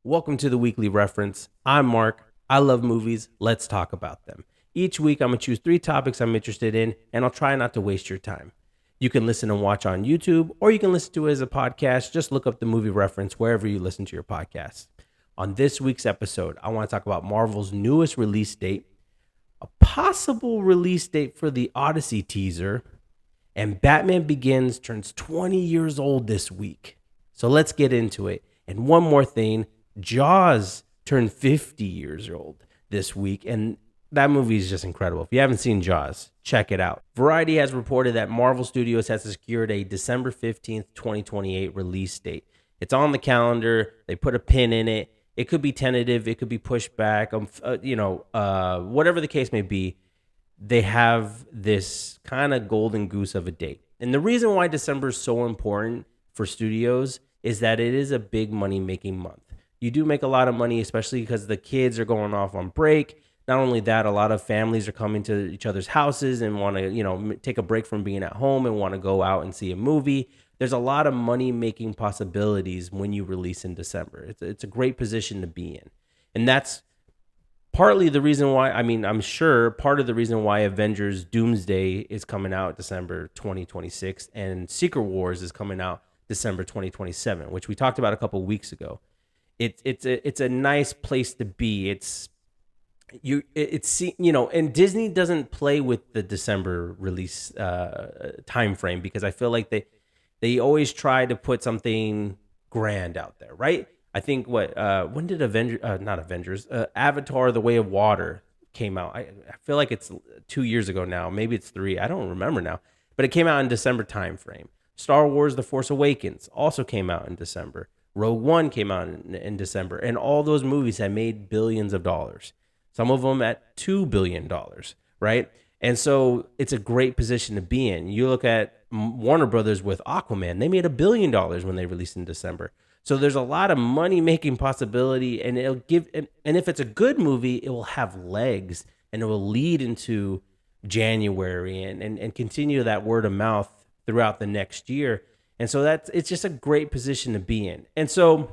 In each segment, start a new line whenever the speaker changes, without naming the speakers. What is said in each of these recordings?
Welcome to the Weekly Reference. I'm Mark. I love movies. Let's talk about them. Each week, I'm going to choose 3 topics I'm interested in, and I'll try not to waste your time. You can listen and watch on YouTube, or you can listen to it as a podcast. Just look up the Movie Reference wherever you listen to your podcasts. On this week's episode, I want to talk about Marvel's newest release date, a possible release date for the Odyssey teaser, and Batman Begins turns 20 years old this week. So let's get into it. And one more thing, Jaws turned 50 years old this week, and that movie is just incredible. If you haven't seen Jaws, check it out. Variety has reported that Marvel Studios has secured a December 15th, 2028 release date. It's on the calendar. They put a pin in it. It could be tentative. It could be pushed back. Whatever the case may be, they have this kind of golden goose of a date. And the reason why December is so important for studios is that it is a big money-making month. You do make a lot of money, especially because the kids are going off on break. Not only that, a lot of families are coming to each other's houses and want to, take a break from being at home and want to go out and see a movie. There's a lot of money-making possibilities when you release in December. It's a great position to be in. And that's partly the reason why, I'm sure part of the reason why Avengers Doomsday is coming out December 2026 and Secret Wars is coming out December 2027, which we talked about a couple of weeks ago. It's a nice place to be. And Disney doesn't play with the December release time frame because I feel like they always try to put something grand out there, right? I think when did Avatar: The Way of Water came out? I feel like it's 2 years ago now. Maybe it's 3. I don't remember now. But it came out in December time frame. Star Wars: The Force Awakens also came out in December. Rogue One came out in December. And all those movies have made billions of dollars. Some of them at $2 billion, right? And so it's a great position to be in. You look at Warner Brothers with Aquaman. They made $1 billion when they released in December. So there's a lot of money-making possibility, and and if it's a good movie, it will have legs, and it will lead into January and continue that word of mouth throughout the next year. And so it's just a great position to be in. And so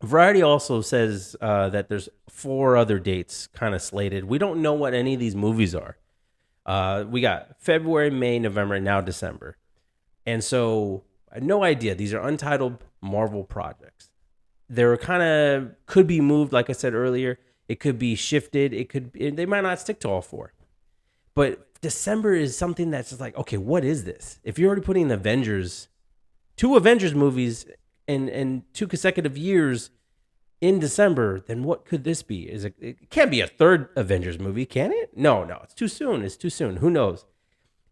Variety also says that there's 4 other dates kind of slated. We don't know what any of these movies are. We got February, May, November, and now December. And so I had no idea. These are untitled Marvel projects. They're could be moved, like I said earlier. It could be shifted. They might not stick to all 4. But December is something that's just like, okay, what is this? If you're already putting 2 Avengers movies in 2 consecutive years in December, then what could this be? It can't be a 3rd Avengers movie, can it? No, it's too soon. It's too soon. Who knows?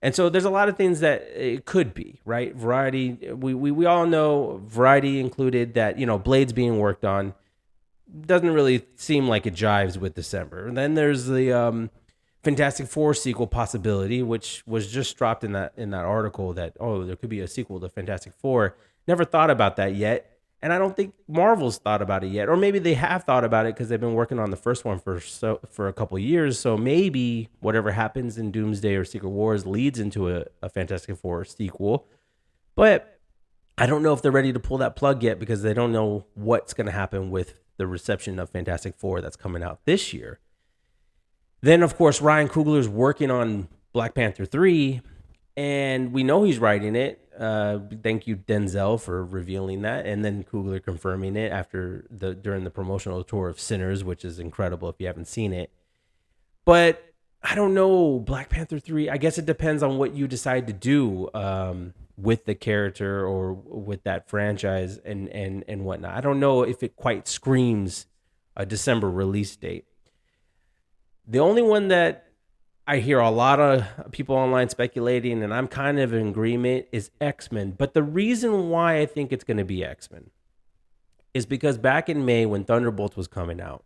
And so there's a lot of things that it could be, right? Variety, we all know Variety included that, Blade's being worked on. Doesn't really seem like it jives with December. And then there's the Fantastic Four sequel possibility, which was just dropped in that article that, there could be a sequel to Fantastic Four. Never thought about that yet. And I don't think Marvel's thought about it yet. Or maybe they have thought about it because they've been working on the first one for a couple of years. So maybe whatever happens in Doomsday or Secret Wars leads into a Fantastic Four sequel. But I don't know if they're ready to pull that plug yet because they don't know what's going to happen with the reception of Fantastic Four that's coming out this year. Then, of course, Ryan Coogler's working on Black Panther 3, and we know he's writing it. Thank you, Denzel, for revealing that, and then Coogler confirming it during the promotional tour of Sinners, which is incredible if you haven't seen it. But I don't know, Black Panther 3, I guess it depends on what you decide to do with the character or with that franchise and whatnot. I don't know if it quite screams a December release date. The only one that I hear a lot of people online speculating, and I'm kind of in agreement, is X-Men. But the reason why I think it's going to be X-Men is because back in May when Thunderbolts was coming out,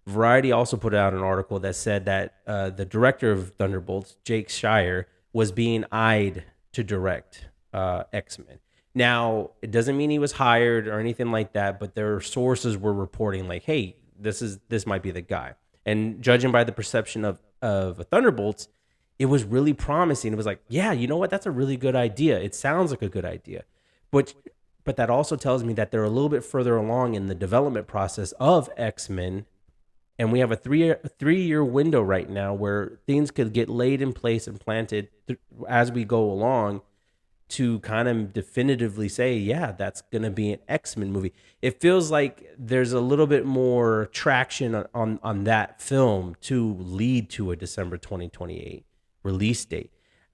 Variety also put out an article that said that the director of Thunderbolts, Jake Schreier, was being eyed to direct X-Men. Now, it doesn't mean he was hired or anything like that, but their sources were reporting like, hey, this might be the guy. And judging by the perception of Thunderbolts, it was really promising. It was like, yeah, you know what? That's a really good idea. It sounds like a good idea. But but that also tells me that they're a little bit further along in the development process of X-Men. And we have a three-year window right now where things could get laid in place and planted as we go along to kind of definitively say, yeah, that's going to be an X-Men movie. It feels like there's a little bit more traction on that film to lead to a December 2028 release date.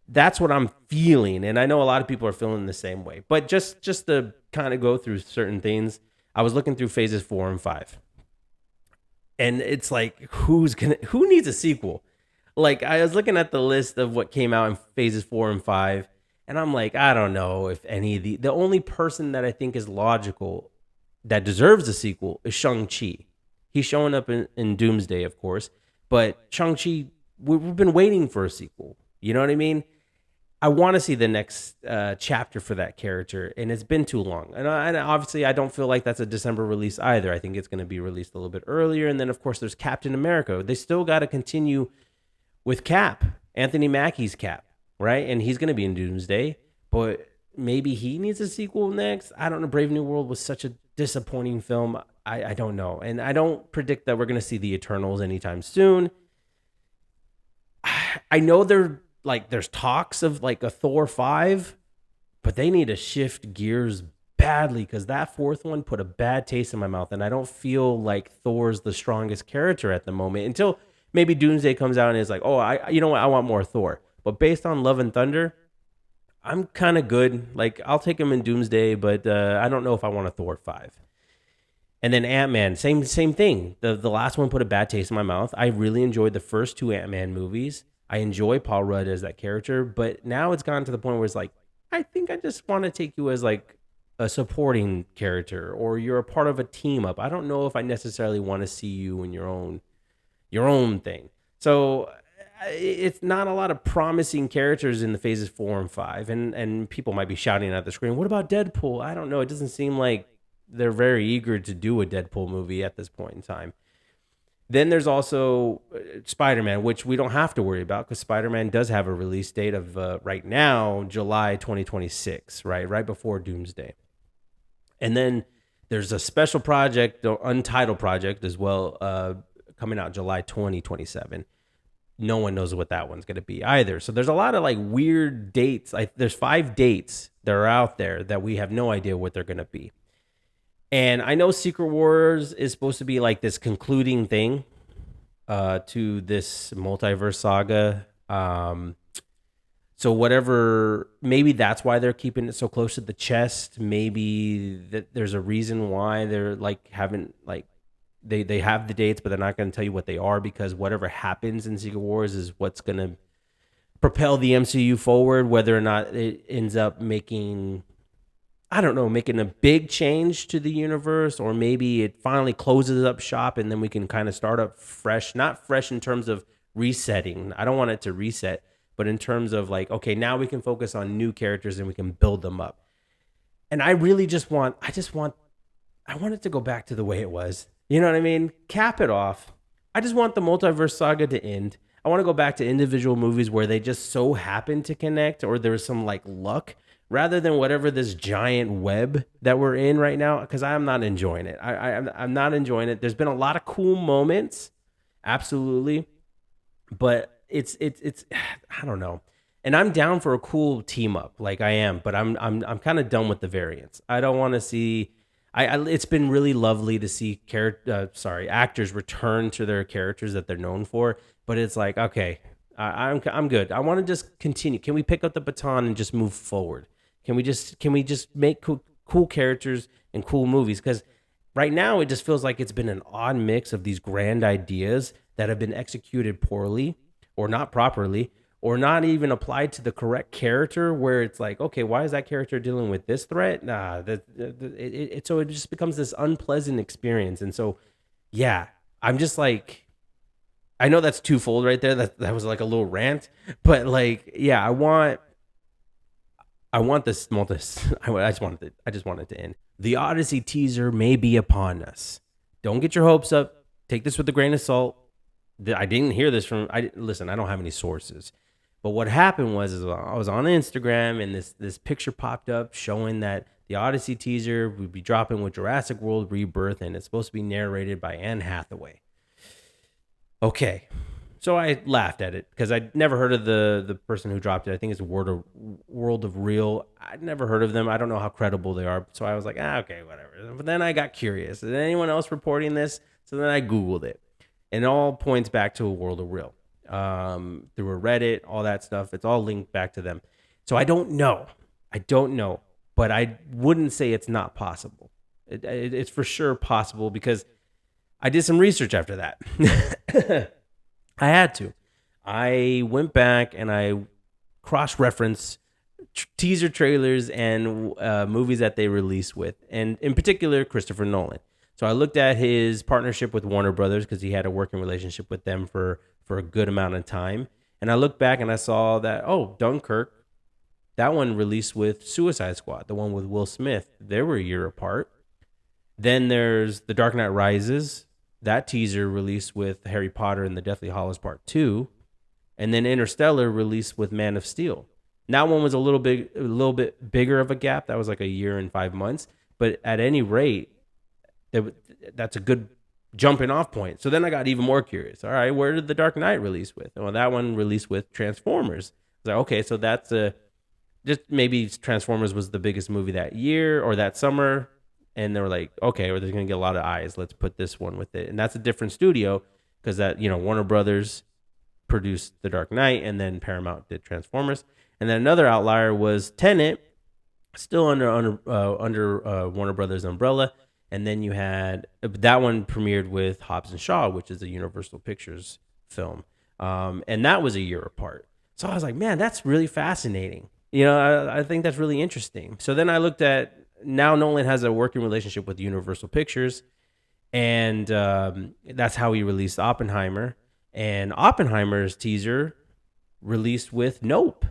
That's what I'm feeling. And I know a lot of people are feeling the same way. But just to kind of go through certain things, I was looking through phases 4 and 5. And it's like, who needs a sequel? Like, I was looking at the list of what came out in phases 4 and 5, and I'm like, I don't know if any of the only person that I think is logical that deserves a sequel is Shang-Chi. He's showing up in Doomsday, of course, but Shang-Chi, we've been waiting for a sequel. You know what I mean? I want to see the next chapter for that character, and it's been too long. And obviously, I don't feel like that's a December release either. I think it's going to be released a little bit earlier. And then, of course, there's Captain America. They still got to continue with Cap, Anthony Mackie's Cap, right? And he's going to be in Doomsday, but maybe he needs a sequel next. I don't know. Brave New World was such a disappointing film. I don't know. And I don't predict that we're going to see the Eternals anytime soon. I know there's talks of like a Thor 5, but they need to shift gears badly because that fourth one put a bad taste in my mouth. And I don't feel like Thor's the strongest character at the moment until maybe Doomsday comes out and is like, oh, you know what? I want more Thor. But based on Love and Thunder, I'm kind of good. Like, I'll take him in Doomsday, but I don't know if I want a Thor 5. And then Ant-Man, same thing. The last one put a bad taste in my mouth. I really enjoyed the first two Ant-Man movies. I enjoy Paul Rudd as that character, but now it's gotten to the point where it's like, I think I just want to take you as like a supporting character, or you're a part of a team up. I don't know if I necessarily want to see you in your own thing. So it's not a lot of promising characters in the phases 4 and 5, and people might be shouting at the screen, what about Deadpool? I don't know. It doesn't seem like they're very eager to do a Deadpool movie at this point in time. Then there's also Spider-Man, which we don't have to worry about because Spider-Man does have a release date of right now, July 2026, right before Doomsday. And then there's a special project, the Untitled Project as well, coming out July 2027. No one knows what that one's going to be either. So there's a lot of like weird dates. There's 5 dates that are out there that we have no idea what they're going to be. And I know Secret Wars is supposed to be like this concluding thing to this multiverse saga. So whatever, maybe that's why they're keeping it so close to the chest. Maybe that there's a reason why they're like haven't like they have the dates, but they're not going to tell you what they are because whatever happens in Secret Wars is what's going to propel the MCU forward, whether or not it ends up making a big change to the universe, or maybe it finally closes up shop and then we can kind of start up fresh, not fresh in terms of resetting. I don't want it to reset, but in terms of like, okay, now we can focus on new characters and we can build them up. And I really I want it to go back to the way it was. You know what I mean? Cap it off. I just want the multiverse saga to end. I want to go back to individual movies where they just so happen to connect or there's some like luck, rather than whatever this giant web that we're in right now, because I'm not enjoying it. I'm not enjoying it. There's been a lot of cool moments, absolutely, but it's I don't know. And I'm down for a cool team up, like I am, but I'm kind of done with the variants. I don't want to see. It's been really lovely to see actors return to their characters that they're known for, but it's like, okay, I'm good. I want to just continue. Can we pick up the baton and just move forward? Can we just make cool characters and cool movies? Because right now it just feels like it's been an odd mix of these grand ideas that have been executed poorly or not properly or not even applied to the correct character, where it's like, okay, why is that character dealing with this threat? So it just becomes this unpleasant experience. And so, yeah, I'm just like, I know that's twofold right there. That was like a little rant, but like, yeah, I want this. I just want it to end. The Odyssey teaser may be upon us. Don't get your hopes up. Take this with a grain of salt. I didn't hear this from. Listen, I don't have any sources, but what happened was I was on Instagram and this picture popped up showing that The Odyssey teaser would be dropping with Jurassic World Rebirth, and it's supposed to be narrated by Anne Hathaway. Okay. So I laughed at it because I'd never heard of the person who dropped it. I think it's World of Real. I'd never heard of them. I don't know how credible they are. So I was like, okay, whatever. But then I got curious. Is anyone else reporting this? So then I Googled it. And it all points back to a World of Real. Through a Reddit, all that stuff. It's all linked back to them. So I don't know. But I wouldn't say it's not possible. It's for sure possible because I did some research after that. I had to. I went back and I cross-referenced teaser trailers and movies that they released with, and in particular, Christopher Nolan. So I looked at his partnership with Warner Brothers because he had a working relationship with them for a good amount of time. And I looked back and I saw that, Dunkirk, that one released with Suicide Squad, the one with Will Smith. They were a year apart. Then there's The Dark Knight Rises. That teaser released with Harry Potter and the Deathly Hallows Part 2. And then Interstellar released with Man of Steel. And that one was a little bit bigger of a gap. That was like a year and 5 months. But at any rate, that's a good jumping off point. So then I got even more curious. All right, where did The Dark Knight release with? Well, that one released with Transformers. I was like, okay, so that's just maybe Transformers was the biggest movie that year or that summer. And they were like, okay, or there's going to get a lot of eyes. Let's put this one with it. And that's a different studio because Warner Brothers produced The Dark Knight and then Paramount did Transformers. And then another outlier was Tenet, still under Warner Brothers umbrella. And then you had that one premiered with Hobbs and Shaw, which is a Universal Pictures film. And that was a year apart. So I was like, man, that's really fascinating. I think that's really interesting. So then I looked at, now Nolan has a working relationship with Universal Pictures, and that's how he released Oppenheimer. And Oppenheimer's teaser released with Nope,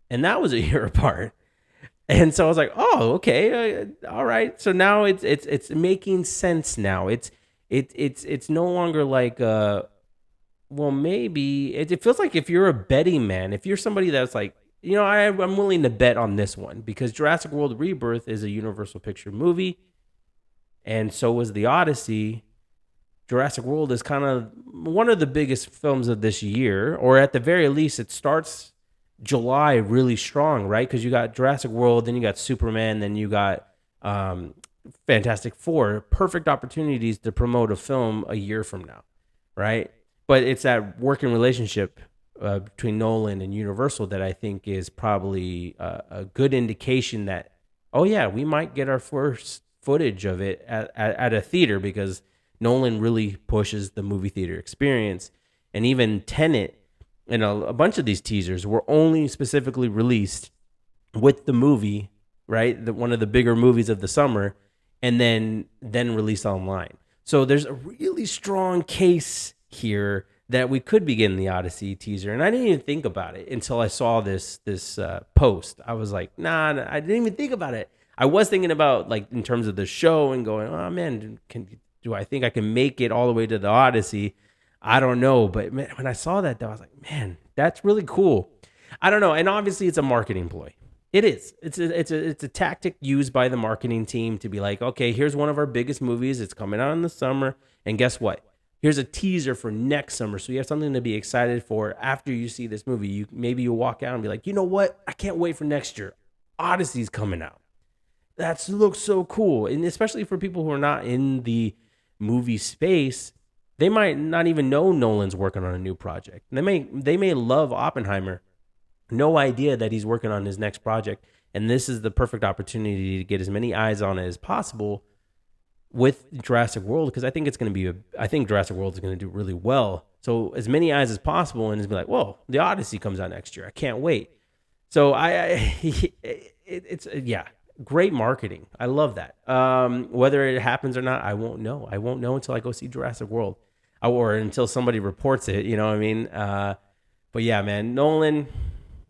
and that was a year apart. And so I was like, oh, okay, all right. So now it's making sense now. It's no longer like well, maybe it feels like if you're a betting man, if you're somebody that's like, I'm willing to bet on this one because Jurassic World Rebirth is a Universal Picture movie, and so was The Odyssey. Jurassic World is kind of one of the biggest films of this year, or at the very least, it starts July really strong, right? Because you got Jurassic World, then you got Superman, then you got Fantastic Four. Perfect opportunities to promote a film a year from now, right? But it's that working relationship between Nolan and Universal that I think is probably a good indication that, we might get our first footage of it at a theater because Nolan really pushes the movie theater experience. And even Tenet and a bunch of these teasers were only specifically released with the movie, right? One of the bigger movies of the summer, and then released online. So there's a really strong case here that we could be getting the Odyssey teaser. And I didn't even think about it until I saw this post. I was like, nah, I didn't even think about it. I was thinking about, like, in terms of the show and going, oh, man, do I think I can make it all the way to the Odyssey? I don't know. But man, when I saw that, though, I was like, man, that's really cool. I don't know. And obviously, it's a marketing ploy. It is. It's a tactic used by the marketing team to be like, okay, here's one of our biggest movies. It's coming out in the summer. And guess what? Here's a teaser for next summer. So you have something to be excited for after you see this movie. Maybe you'll walk out and be like, you know what? I can't wait for next year. Odyssey's coming out. That looks so cool. And especially for people who are not in the movie space, they might not even know Nolan's working on a new project. They may love Oppenheimer. No idea that he's working on his next project. And this is the perfect opportunity to get as many eyes on it as possible with Jurassic World, because I think it's going to be I think Jurassic World is going to do really well. So as many eyes as possible, and just be like, whoa, the Odyssey comes out next year. I can't wait. So it's great marketing. I love that. Whether it happens or not, I won't know. I won't know until I go see Jurassic World, or until somebody reports it. You know what I mean? But yeah, man, Nolan.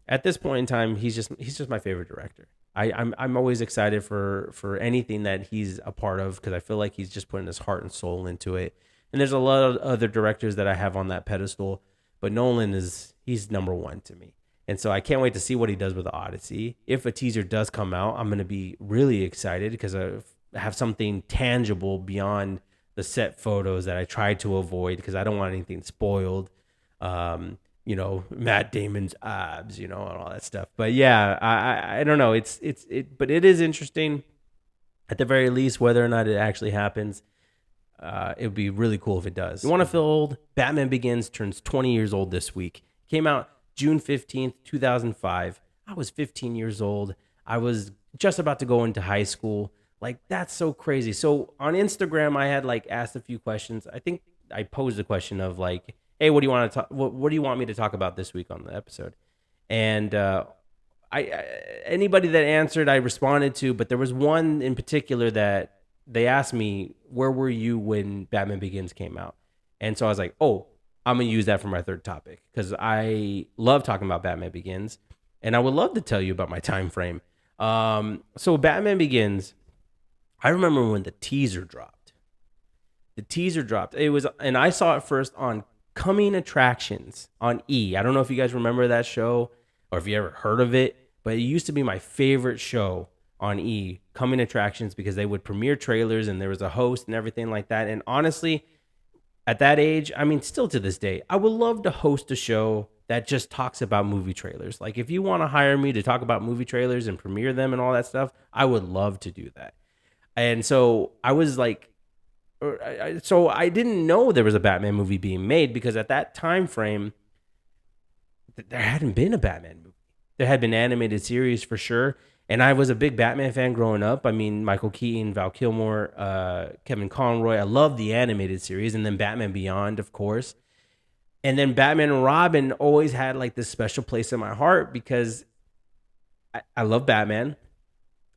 At this point in time, he's just my favorite director. I'm always excited for anything that he's a part of because I feel like he's just putting his heart and soul into it. And there's a lot of other directors that I have on that pedestal, but Nolan he's number one to me. And so I can't wait to see what he does with Odyssey. If a teaser does come out, I'm going to be really excited because I have something tangible beyond the set photos that I tried to avoid because I don't want anything spoiled. Matt Damon's abs, and all that stuff. But yeah, I don't know. But it is interesting at the very least, whether or not it actually happens. It would be really cool if it does. You want to feel old? Batman Begins turns 20 years old this week. Came out June 15th, 2005. I was 15 years old. I was just about to go into high school. Like, that's so crazy. So on Instagram, I had asked a few questions. I think I posed a question of hey, what do you want to talk? What do you want me to talk about this week on the episode? And anybody that answered, I responded to. But there was one in particular that they asked me, where were you when Batman Begins came out? And so I was like, oh, I'm going to use that for my third topic because I love talking about Batman Begins. And I would love to tell you about my time frame. So Batman Begins, I remember when the teaser dropped. It was, and I saw it first on Coming Attractions on E. I don't know if you guys remember that show or if you ever heard of it, but it used to be my favorite show on E, Coming Attractions, because they would premiere trailers and there was a host and everything like that. And honestly, at that age, I mean, still to this day, I would love to host a show that just talks about movie trailers. Like, if you want to hire me to talk about movie trailers and premiere them and all that stuff, I would love to do that. And so I was like, so I didn't know there was a Batman movie being made because at that time frame, there hadn't been a Batman movie. There had been animated series for sure. And I was a big Batman fan growing up. I mean, Michael Keaton, Val Kilmer, Kevin Conroy. I love the animated series. And then Batman Beyond, of course. And then Batman and Robin always had this special place in my heart because I love Batman.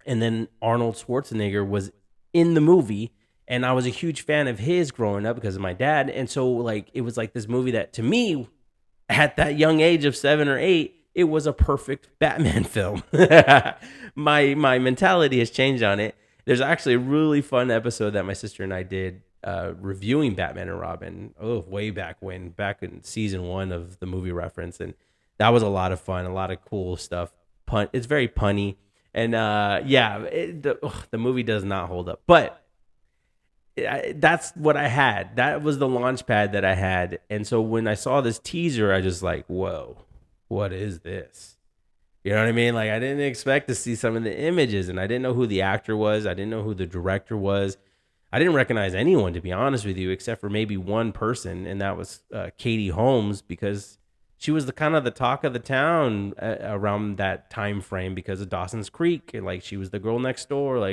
And then Arnold Schwarzenegger was in the movie. And I was a huge fan of his growing up because of my dad. And so it was this movie that to me, at that young age of 7 or 8, it was a perfect Batman film. My mentality has changed on it. There's actually a really fun episode that my sister and I did reviewing Batman and Robin. Way back in season 1 of the Movie Reference. And that was a lot of fun, a lot of cool stuff. It's very punny. And the movie does not hold up. But that's what I had. That was the launch pad that I had. And so when I saw this teaser, I just whoa, what is this? You know what I mean? I didn't expect to see some of the images, and I didn't know who the actor was. I didn't know who the director was. I didn't recognize anyone, to be honest with you, except for maybe one person, and that was Katie Holmes, because she was the kind of the talk of the town around that time frame because of Dawson's Creek. She was the girl next door.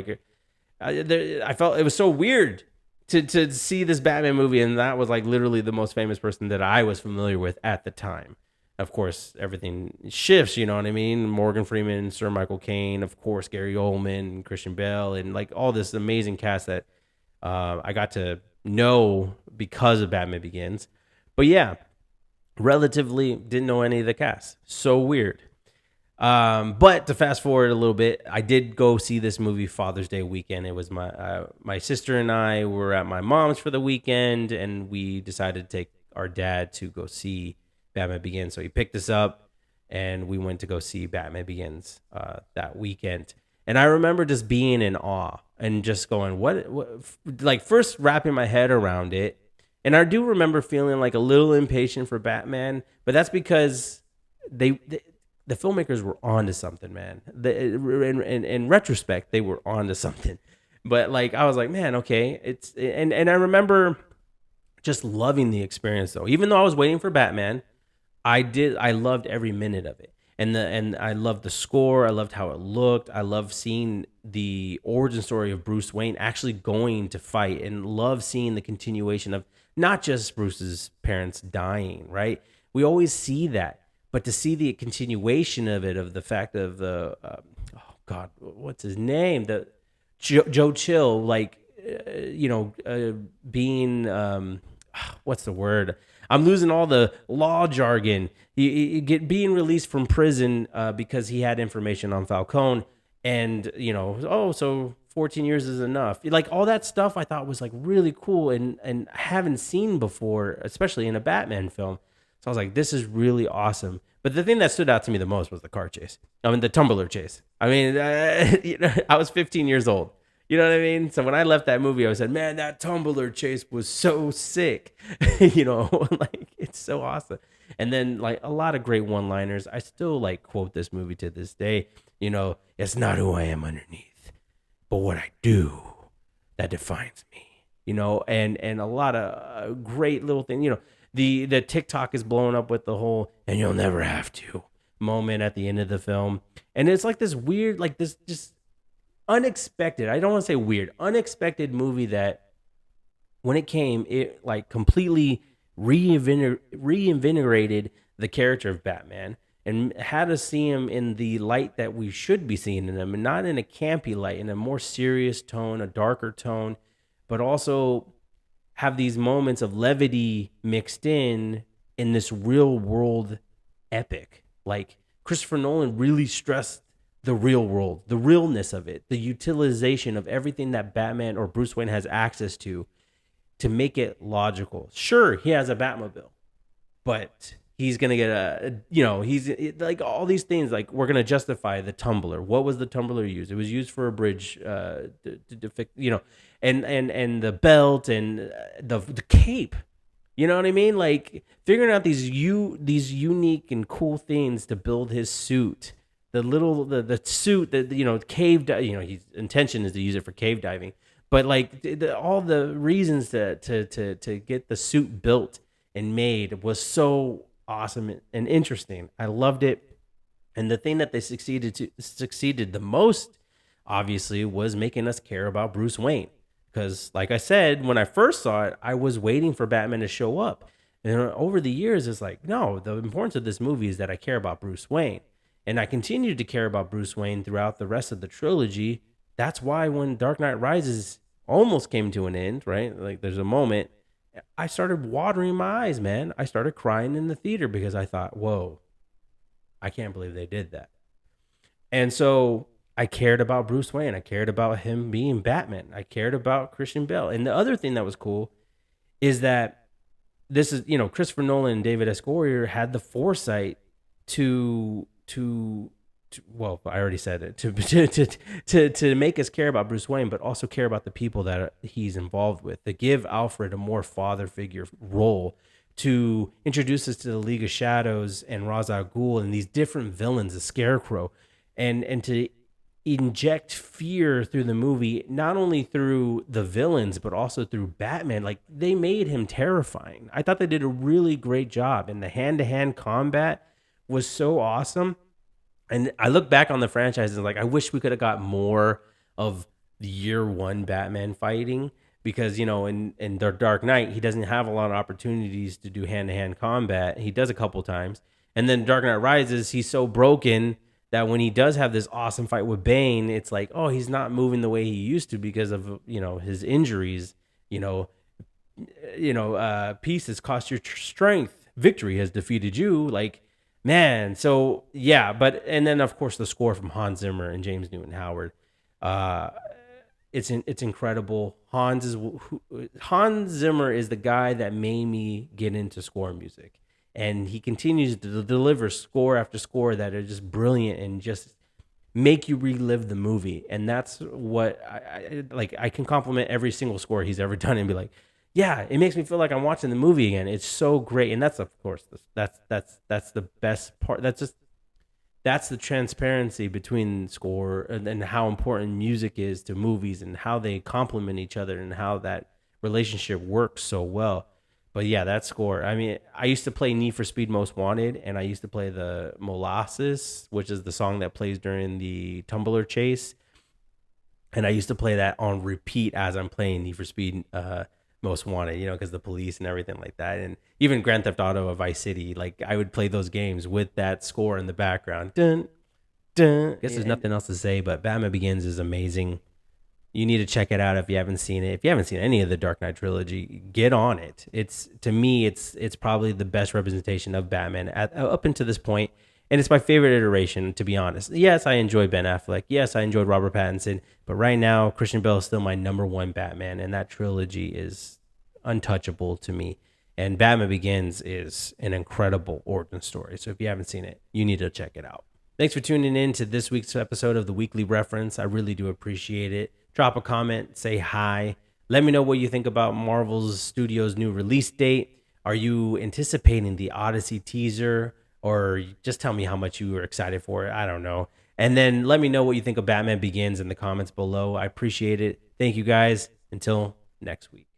I felt it was so weird to see this Batman movie, and that was literally the most famous person that I was familiar with at the time. Of course, everything shifts, you know what I mean? Morgan Freeman, Sir Michael Caine, of course, Gary Oldman, Christian Bale, and all this amazing cast that I got to know because of Batman Begins. But yeah, relatively didn't know any of the cast. So weird. But to fast forward a little bit, I did go see this movie Father's Day weekend. It was my sister and I were at my mom's for the weekend, and we decided to take our dad to go see Batman Begins. So he picked us up, and we went to go see Batman Begins that weekend. And I remember just being in awe and just going, what first wrapping my head around it. And I do remember feeling a little impatient for Batman, but that's because the filmmakers were onto something, man. In retrospect, they were onto something. But I was man, okay. And I remember just loving the experience though. Even though I was waiting for Batman, I loved every minute of it. And I loved the score. I loved how it looked. I loved seeing the origin story of Bruce Wayne actually going to fight, and love seeing the continuation of not just Bruce's parents dying, right? We always see that. But to see the continuation of it, of the fact of the, what's his name? The Joe Chill, being, what's the word? I'm losing all the law jargon. Being released from prison because he had information on Falcone, and so 14 years is enough. All that stuff I thought was really cool and haven't seen before, especially in a Batman film. So I was this is really awesome. But the thing that stood out to me the most was the car chase. I mean, the tumbler chase. I mean, I was 15 years old. You know what I mean? So when I left that movie, I said, man, that tumbler chase was so sick. Like it's so awesome. And then like a lot of great one-liners. I still like quote this movie to this day. It's not who I am underneath, but what I do that defines me. And a lot of great little things. The TikTok is blowing up with the whole "and you'll never have to" moment at the end of the film, and it's like this weird, like this just unexpected. I don't want to say weird, unexpected movie that when it came, it like completely reinvigorated the character of Batman and had us see him in the light that we should be seeing in him, and not in a campy light, in a more serious tone, a darker tone, but also have these moments of levity mixed in this real world epic. Like Christopher Nolan really stressed the real world, the realness of it, the utilization of everything that Batman or Bruce Wayne has access to make it logical. Sure, he has a Batmobile, but he's going to get he's like all these things, like we're going to justify the tumbler. What was the tumbler used? It was used for a bridge, to fix, and the belt and the cape. You know what I mean? Like figuring out these unique and cool things to build his suit. The suit that cave, his intention is to use it for cave diving, but like all the reasons to get the suit built and made was so awesome and interesting. I loved it, and the thing that they succeeded the most, obviously, was making us care about Bruce Wayne. Because, like I said, when I first saw it, I was waiting for Batman to show up. And over the years, it's like, no, the importance of this movie is that I care about Bruce Wayne. And I continued to care about Bruce Wayne throughout the rest of the trilogy. That's why when Dark Knight Rises almost came to an end, right? Like there's a moment, I started watering my eyes, man. I started crying in the theater because I thought, whoa, I can't believe they did that. And so I cared about Bruce Wayne. I cared about him being Batman. I cared about Christian Bale. And the other thing that was cool is that this is, Christopher Nolan and David S. Goyer had the foresight to well, I already said it, to make us care about Bruce Wayne, but also care about the people that he's involved with, to give Alfred a more father figure role, to introduce us to the League of Shadows and Ra's al Ghul and these different villains, the Scarecrow, and to inject fear through the movie, not only through the villains, but also through Batman. Like they made him terrifying. I thought they did a really great job, and the hand-to-hand combat was so awesome. And I look back on the franchise and like, I wish we could have got more of the year one Batman fighting, because, in The Dark Knight, he doesn't have a lot of opportunities to do hand-to-hand combat. He does a couple times. And then Dark Knight Rises, he's so broken that when he does have this awesome fight with Bane, it's like, oh, he's not moving the way he used to because of, his injuries. Peace has cost your strength. Victory has defeated you. Like, man, so yeah, and then of course the score from Hans Zimmer and James Newton Howard, it's incredible. Hans Zimmer is the guy that made me get into score music, and he continues to deliver score after score that are just brilliant and just make you relive the movie. And that's what I like. I can compliment every single score he's ever done and be like, yeah, it makes me feel like I'm watching the movie again. It's so great. And that's, of course, that's the best part. That's the transparency between score and how important music is to movies and how they complement each other and how that relationship works so well. But yeah, that score. I mean, I used to play Need for Speed Most Wanted, and I used to play the Molasses, which is the song that plays during the tumbler chase. And I used to play that on repeat as I'm playing Need for Speed Most Wanted, because the police and everything like that. And even Grand Theft Auto of Vice City, like I would play those games with that score in the background. Dun, dun. I guess there's nothing else to say, but Batman Begins is amazing. You need to check it out if you haven't seen it. If you haven't seen any of the Dark Knight trilogy, get on it. To me, it's probably the best representation of Batman up until this point. And it's my favorite iteration, to be honest. Yes, I enjoy Ben Affleck. Yes, I enjoyed Robert Pattinson. But right now, Christian Bale is still my number one Batman. And that trilogy is untouchable to me. And Batman Begins is an incredible origin story. So if you haven't seen it, you need to check it out. Thanks for tuning in to this week's episode of the Weekly Reference. I really do appreciate it. Drop a comment, say hi. Let me know what you think about Marvel's Studios' new release date. Are you anticipating the Odyssey teaser? Or just tell me how much you were excited for it. I don't know. And then let me know what you think of Batman Begins in the comments below. I appreciate it. Thank you guys. Until next week.